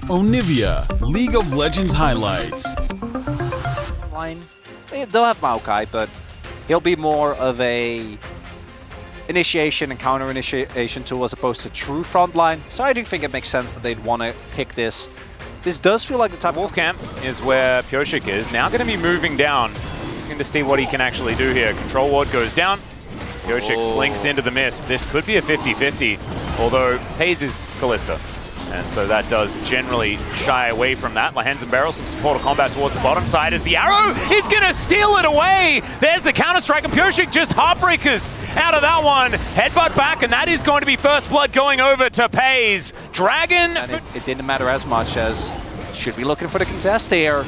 Onivia, League of Legends highlights. They'll have Maokai, but he'll be more of a initiation and counter initiation tool as opposed to true frontline. So I do think it makes sense that they'd want to pick this. This does feel like the type Wolf Camp is where Pioshik is. Now going to be moving down. Looking to see what he can actually do here. Control ward goes down. Pioshik slinks into the mist. This could be a 50-50, although Hayes is Kalista. And so that does generally shy away from that. Lahens and Beryl, some supportive combat towards the bottom side as the arrow is going to steal it away. There's the counter-strike, and Pioshik just heartbreakers out of that one. Headbutt back, and that is going to be first blood going over to Pays. Dragon. And it didn't matter as much as should be looking for the contest here.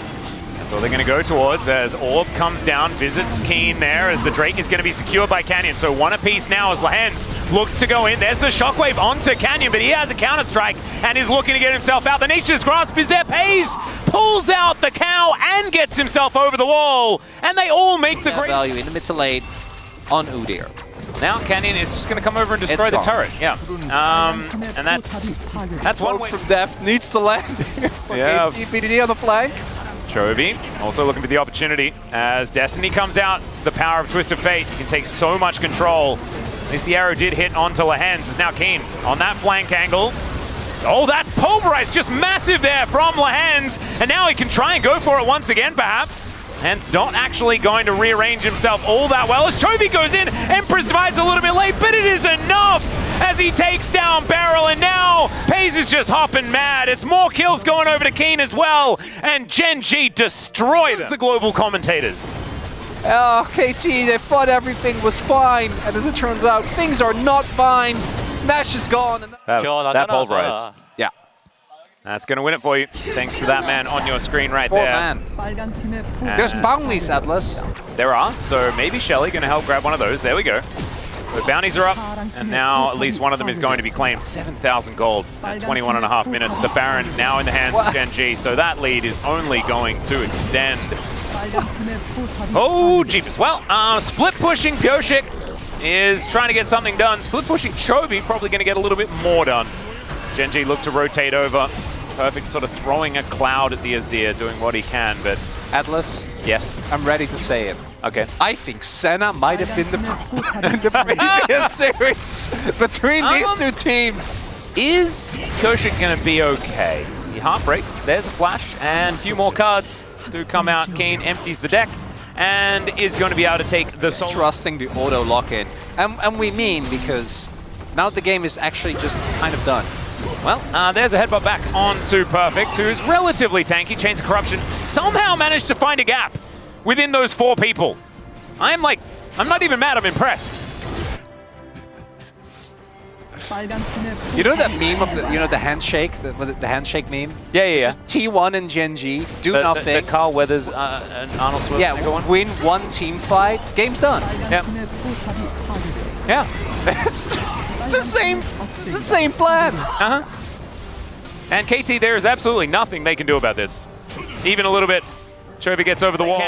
So they're going to go towards as Orb comes down, visits Keen there as the Drake is going to be secured by Canyon. So one apiece now as Lahens looks to go in. There's the Shockwave onto Canyon, but he has a counter-strike and is looking to get himself out. The Nature's Grasp is there. Pays pulls out the cow and gets himself over the wall. And they all make the great value in the mid to late on Udyr. Now Canyon is just going to come over and destroy the turret. Yeah. And that's one way. From Deft needs to land. Yeah. BDD on the flank. Chovy also looking for the opportunity as Destiny comes out. It's the power of Twist of Fate. He can take so much control. At least the arrow did hit onto Lahens. It's now Keen on that flank angle. Oh, that pulverize just massive there from Lahens. And now he can try and go for it once again, perhaps. Lahens not actually going to rearrange himself all that well as Chovy goes in. Empress divides a little bit late, but it is enough as he takes down Beryl, and now Pays is just hopping mad. It's more kills going over to Keen as well, and Gen.G destroy them. The global commentators. Oh, KT, they thought everything was fine, and as it turns out, things are not fine. Nash is gone. And that pulverize. Yeah. That's going to win it for you, thanks to that man on your screen right Poor there. Man. There's bounties, Atlas. There are, so maybe Shelly going to help grab one of those. There we go. So bounties are up, and now at least one of them is going to be claimed. 7,000 gold at 21.5 minutes. The Baron now in the hands of Gen.G, so that lead is only going to extend. Oh, jeepers. Well, split pushing Pioshik is trying to get something done. Split pushing Chovy probably going to get a little bit more done. As Gen.G look to rotate over. Perfect sort of throwing a cloud at the Azir, doing what he can, but... Atlas? Yes? I'm ready to say it. Okay. I think Senna might have been the previous series between these two teams. Is Pioshik going to be okay? He heartbreaks. There's a flash, and a few more cards do come out. Kane empties the deck and is going to be able to take the soul. Trusting the auto lock-in. And we mean because now the game is actually just kind of done. Well, there's a headbutt back onto Perfect, who's relatively tanky. Chains of Corruption somehow managed to find a gap within those 4 people. I'm not even mad, I'm impressed. You know that meme of the handshake, the handshake meme? Yeah. Just T1 and Gen.G, do nothing. The Carl Weathers and Arnold Schwarzenegger. Yeah, win one team fight, game's done. Yep. Yeah. It's the same plan. And KT, there is absolutely nothing they can do about this. Even a little bit. Chovy gets over the wall.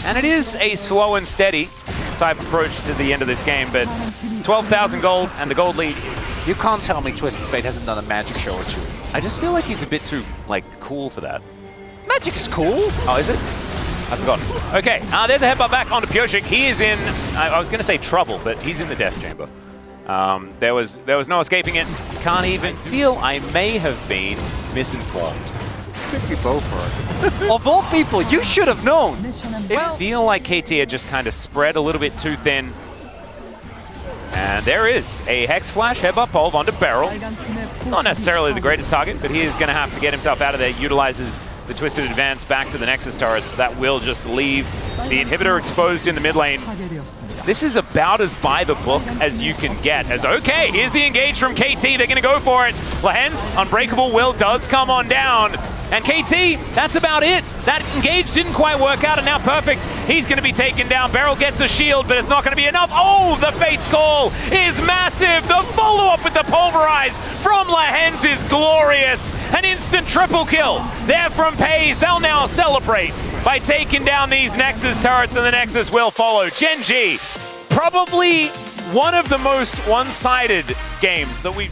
And it is a slow and steady type approach to the end of this game, but 12,000 gold and the gold lead. You can't tell me Twisted Fate hasn't done a magic show or two. I just feel like he's a bit too, cool for that. Magic is cool. Oh, is it? I forgot. Okay, there's a headbutt back onto Pioshik. He is in, I was going to say trouble, but he's in the death chamber. There was no escaping it. Can't even feel I may have been misinformed. Could be both for Of all people, you should have known. I feel like KT had just kind of spread a little bit too thin. And there is a Hex Flash headbutt pulve onto Beryl. Not necessarily the greatest target, but he is going to have to get himself out of there. Utilizes the Twisted Advance back to the Nexus turrets, but that will just leave the inhibitor exposed in the mid lane. This is about as by the book as you can get. As okay, here's the engage from KT. They're going to go for it. Lahens, Unbreakable Will does come on down. And KT, that's about it. That engage didn't quite work out, and now Perfect, he's going to be taken down. Beryl gets a shield, but it's not going to be enough. Oh, the Fate's Call is massive. The follow-up with the Pulverize from Lahens is glorious. An instant triple kill there from Pays. They'll now celebrate by taking down these Nexus turrets, and the Nexus will follow. Gen.G, probably one of the most one-sided games that we've